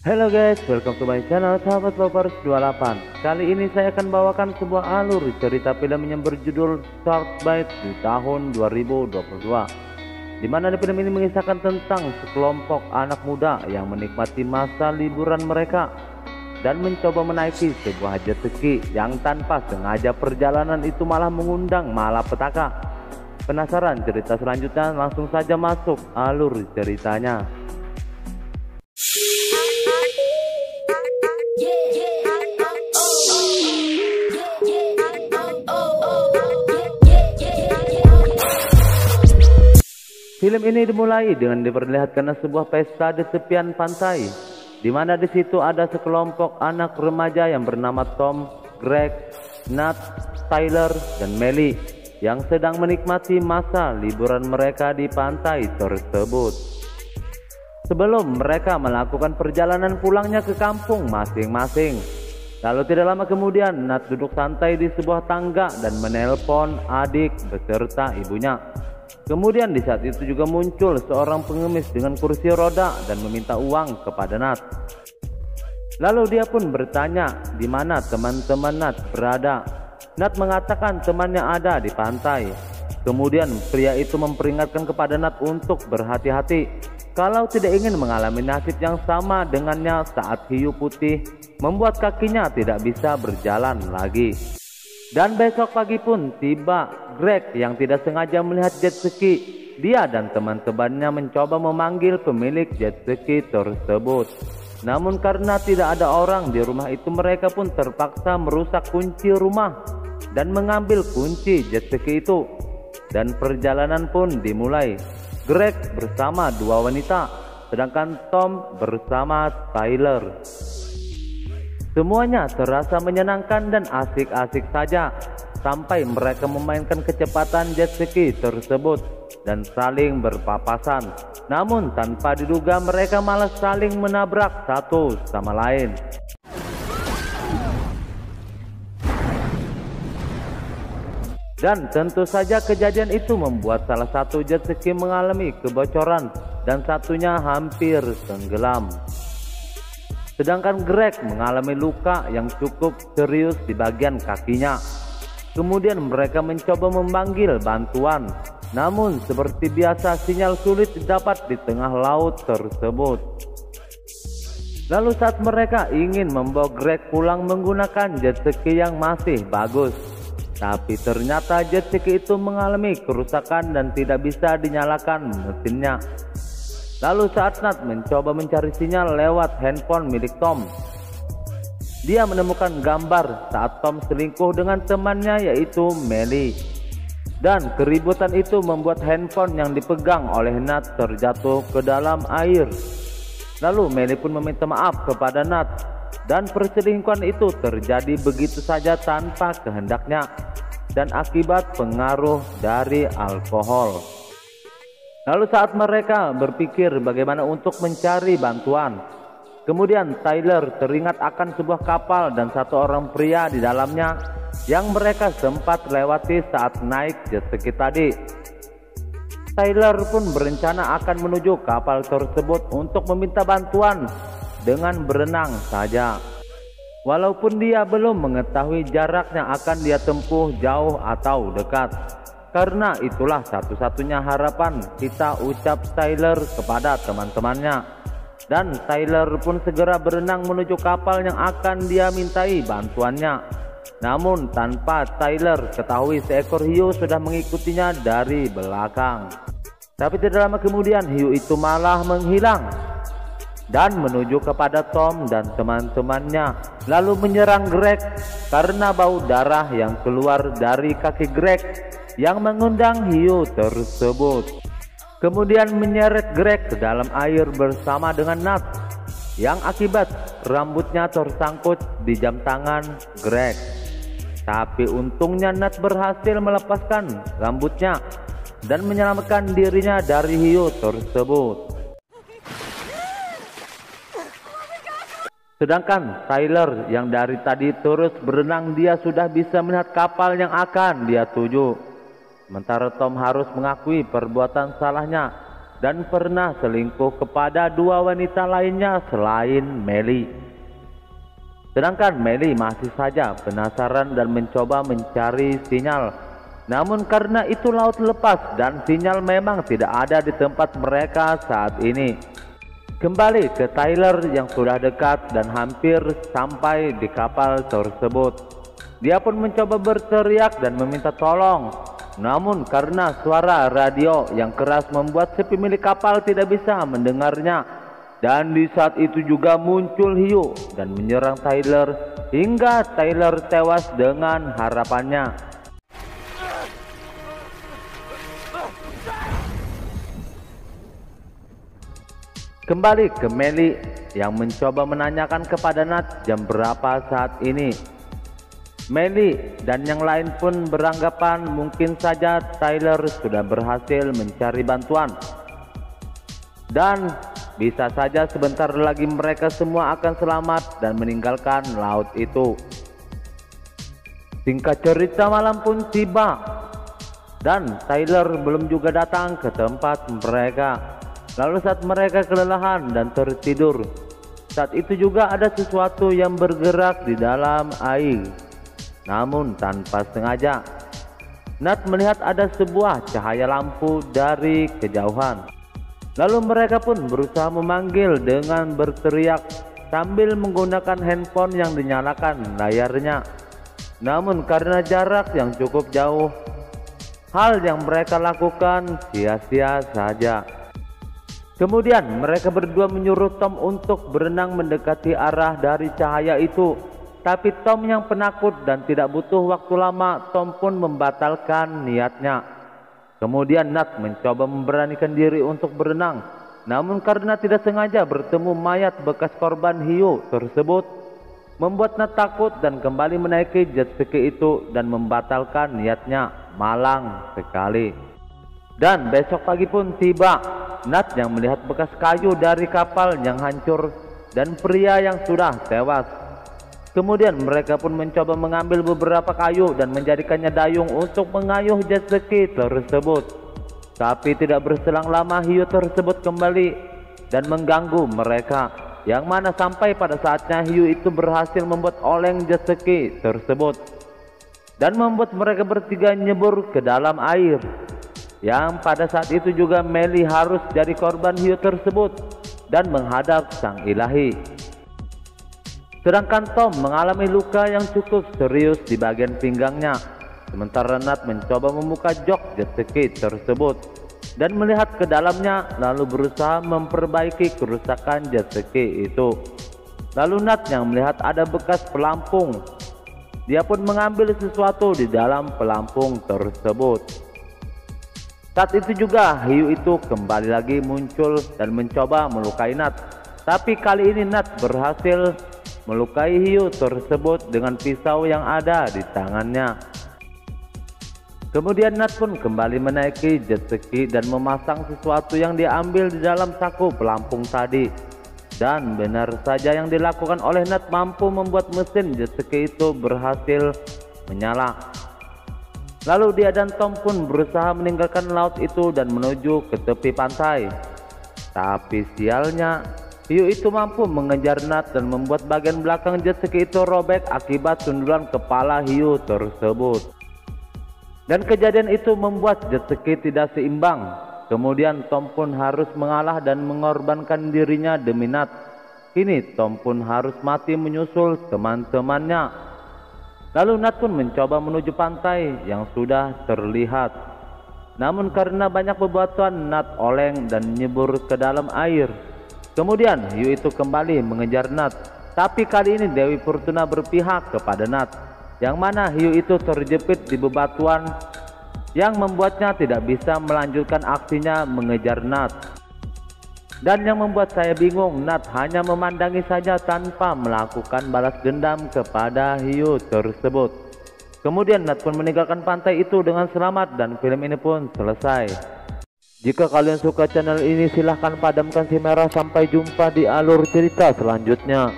Halo guys, welcome to my channel Sahabat Lovers 28. Kali ini saya akan bawakan sebuah alur cerita film yang berjudul Shark Bite di tahun 2022, di mana film ini mengisahkan tentang sekelompok anak muda yang menikmati masa liburan mereka dan mencoba menaiki sebuah jet ski yang tanpa sengaja perjalanan itu malah mengundang malapetaka. Penasaran cerita selanjutnya? Langsung saja masuk alur ceritanya. Film ini dimulai dengan diperlihatkan sebuah pesta di tepian pantai, di mana di situ ada sekelompok anak remaja yang bernama Tom, Greg, Nat, Tyler, dan Melly yang sedang menikmati masa liburan mereka di pantai tersebut. Sebelum mereka melakukan perjalanan pulangnya ke kampung masing-masing. Lalu tidak lama kemudian Nat duduk santai di sebuah tangga dan menelpon adik beserta ibunya. Kemudian di saat itu juga muncul seorang pengemis dengan kursi roda dan meminta uang kepada Nat. Lalu dia pun bertanya di mana teman-teman Nat berada. Nat mengatakan temannya ada di pantai. Kemudian pria itu memperingatkan kepada Nat untuk berhati-hati kalau tidak ingin mengalami nasib yang sama dengannya saat hiu putih membuat kakinya tidak bisa berjalan lagi. Dan besok pagi pun tiba Greg yang tidak sengaja melihat jet ski. Dia dan teman-temannya mencoba memanggil pemilik jet ski tersebut. Namun karena tidak ada orang di rumah itu, mereka pun terpaksa merusak kunci rumah dan mengambil kunci jet ski itu. Dan perjalanan pun dimulai. Greg bersama dua wanita, sedangkan Tom bersama Tyler. Semuanya terasa menyenangkan dan asik-asik saja sampai mereka memainkan kecepatan jet ski tersebut dan saling berpapasan. Namun tanpa diduga mereka malah saling menabrak satu sama lain. Dan tentu saja kejadian itu membuat salah satu jet ski mengalami kebocoran dan satunya hampir tenggelam. Sedangkan Greg mengalami luka yang cukup serius di bagian kakinya. Kemudian mereka mencoba memanggil bantuan. Namun seperti biasa sinyal sulit didapat di tengah laut tersebut. Lalu saat mereka ingin membawa Greg pulang menggunakan jet ski yang masih bagus, tapi ternyata jet ski itu mengalami kerusakan dan tidak bisa dinyalakan mesinnya. Lalu saat Nat mencoba mencari sinyal lewat handphone milik Tom, dia menemukan gambar saat Tom selingkuh dengan temannya yaitu Melly. Dan keributan itu membuat handphone yang dipegang oleh Nat terjatuh ke dalam air. Lalu Melly pun meminta maaf kepada Nat dan perselingkuhan itu terjadi begitu saja tanpa kehendaknya dan akibat pengaruh dari alkohol. Lalu saat mereka berpikir bagaimana untuk mencari bantuan, kemudian Tyler teringat akan sebuah kapal dan satu orang pria di dalamnya yang mereka sempat lewati saat naik jet ski tadi. Tyler pun berencana akan menuju kapal tersebut untuk meminta bantuan dengan berenang saja. Walaupun dia belum mengetahui jarak yang akan dia tempuh jauh atau dekat. Karena itulah satu-satunya harapan, kita ucap Tyler kepada teman-temannya. Dan Tyler pun segera berenang menuju kapal yang akan dia mintai bantuannya. Namun tanpa Tyler ketahui seekor hiu sudah mengikutinya dari belakang. Tapi tidak lama kemudian hiu itu malah menghilang dan menuju kepada Tom dan teman-temannya, lalu menyerang Greg karena bau darah yang keluar dari kaki Greg yang mengundang hiu tersebut. Kemudian menyeret Greg ke dalam air bersama dengan Nat yang akibat rambutnya tersangkut di jam tangan Greg. Tapi untungnya Nat berhasil melepaskan rambutnya dan menyelamatkan dirinya dari hiu tersebut. Sedangkan Tyler yang dari tadi terus berenang, dia sudah bisa melihat kapal yang akan dia tuju. Sementara Tom harus mengakui perbuatan salahnya dan pernah selingkuh kepada 2 wanita lainnya selain Melly. Sedangkan Melly masih saja penasaran dan mencoba mencari sinyal. Namun karena itu laut lepas dan sinyal memang tidak ada di tempat mereka saat ini. Kembali ke Tyler yang sudah dekat dan hampir sampai di kapal tersebut. Dia pun mencoba berteriak dan meminta tolong. Namun karena suara radio yang keras membuat si pemilik kapal tidak bisa mendengarnya. Dan di saat itu juga muncul hiu dan menyerang Tyler hingga Tyler tewas dengan harapannya. Kembali ke Melly yang mencoba menanyakan kepada Nat jam berapa saat ini. Melly dan yang lain pun beranggapan mungkin saja Tyler sudah berhasil mencari bantuan. Dan bisa saja sebentar lagi mereka semua akan selamat dan meninggalkan laut itu. Singkat cerita malam pun tiba dan Tyler belum juga datang ke tempat mereka. Lalu saat mereka kelelahan dan tertidur, saat itu juga ada sesuatu yang bergerak di dalam air. Namun tanpa sengaja, Nat melihat ada sebuah cahaya lampu dari kejauhan. Lalu mereka pun berusaha memanggil dengan berteriak sambil menggunakan handphone yang dinyalakan layarnya. Namun karena jarak yang cukup jauh, hal yang mereka lakukan sia-sia saja. Kemudian mereka berdua menyuruh Tom untuk berenang mendekati arah dari cahaya itu. Tapi Tom yang penakut dan tidak butuh waktu lama, Tom pun membatalkan niatnya. Kemudian Nat mencoba memberanikan diri untuk berenang. Namun karena tidak sengaja bertemu mayat bekas korban hiu tersebut, membuat Nat takut dan kembali menaiki jet ski itu dan membatalkan niatnya. Malang sekali. Dan besok pagi pun tiba. Nat yang melihat bekas kayu dari kapal yang hancur dan pria yang sudah tewas. Kemudian mereka pun mencoba mengambil beberapa kayu dan menjadikannya dayung untuk mengayuh jet ski tersebut. Tapi tidak berselang lama hiu tersebut kembali dan mengganggu mereka. Yang mana sampai pada saatnya hiu itu berhasil membuat oleng jet ski tersebut dan membuat mereka bertiga nyebur ke dalam air. Yang pada saat itu juga Melly harus jadi korban hiu tersebut dan menghadap sang ilahi. Sedangkan Tom mengalami luka yang cukup serius di bagian pinggangnya. Sementara Nat mencoba membuka jok jet ski tersebut dan melihat ke dalamnya lalu berusaha memperbaiki kerusakan jet ski itu. Lalu Nat yang melihat ada bekas pelampung. Dia pun mengambil sesuatu di dalam pelampung tersebut. Saat itu juga hiu itu kembali lagi muncul dan mencoba melukai Nat. Tapi kali ini Nat berhasil melukai hiu tersebut dengan pisau yang ada di tangannya. Kemudian Nat pun kembali menaiki jet ski dan memasang sesuatu yang diambil di dalam saku pelampung tadi. Dan benar saja yang dilakukan oleh Nat mampu membuat mesin jet ski itu berhasil menyala. Lalu dia dan Tom pun berusaha meninggalkan laut itu dan menuju ke tepi pantai. Tapi sialnya, hiu itu mampu mengejar Nat dan membuat bagian belakang jet ski itu robek akibat sundulan kepala hiu tersebut. Dan kejadian itu membuat jet ski tidak seimbang. Kemudian Tom pun harus mengalah dan mengorbankan dirinya demi Nat. Kini Tom pun harus mati menyusul teman-temannya. Lalu Nat pun mencoba menuju pantai yang sudah terlihat. Namun karena banyak bebatuan, Nat oleng dan nyebur ke dalam air. Kemudian hiu itu kembali mengejar Nat. Tapi kali ini Dewi Fortuna berpihak kepada Nat. Yang mana hiu itu terjepit di bebatuan yang membuatnya tidak bisa melanjutkan aksinya mengejar Nat. Dan yang membuat saya bingung, Nat hanya memandangi saja tanpa melakukan balas dendam kepada hiu tersebut. Kemudian Nat pun meninggalkan pantai itu dengan selamat dan film ini pun selesai. Jika kalian suka channel ini silahkan padamkan si merah. Sampai jumpa di alur cerita selanjutnya.